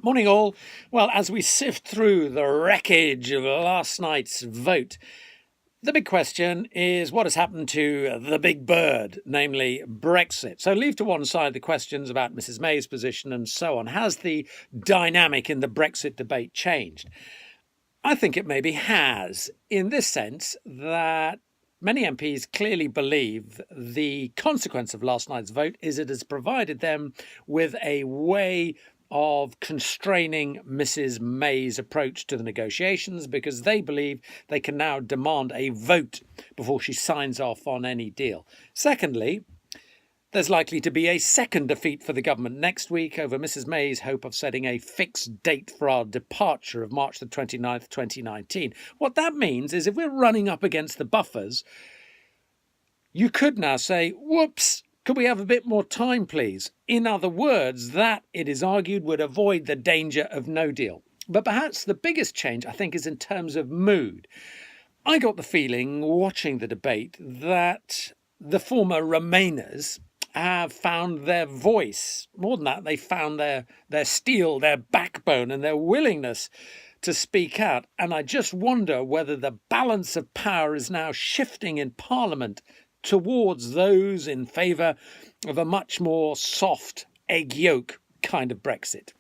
Morning, all. Well, as we sift through the wreckage of last night's vote, the big question is what has happened to the big bird, namely Brexit. So leave to one side the questions about Mrs May's position and so on. Has the dynamic in the Brexit debate changed? I think it maybe has, in this sense that many MPs clearly believe the consequence of last night's vote is it has provided them with a way of constraining Mrs May's approach to the negotiations, because they believe they can now demand a vote before she signs off on any deal. Secondly, there's likely to be a second defeat for the government next week over Mrs May's hope of setting a fixed date for our departure of March the 29th, 2019. What that means is if we're running up against the buffers, you could now say, whoops, could we have a bit more time, please? In other words, that, it is argued, would avoid the danger of no deal. But perhaps the biggest change, I think, is in terms of mood. I got the feeling, watching the debate, that the former Remainers have found their voice. More than that, they found their steel, their backbone, and their willingness to speak out. And I just wonder whether the balance of power is now shifting in Parliament towards those in favour of a much more soft egg yolk kind of Brexit.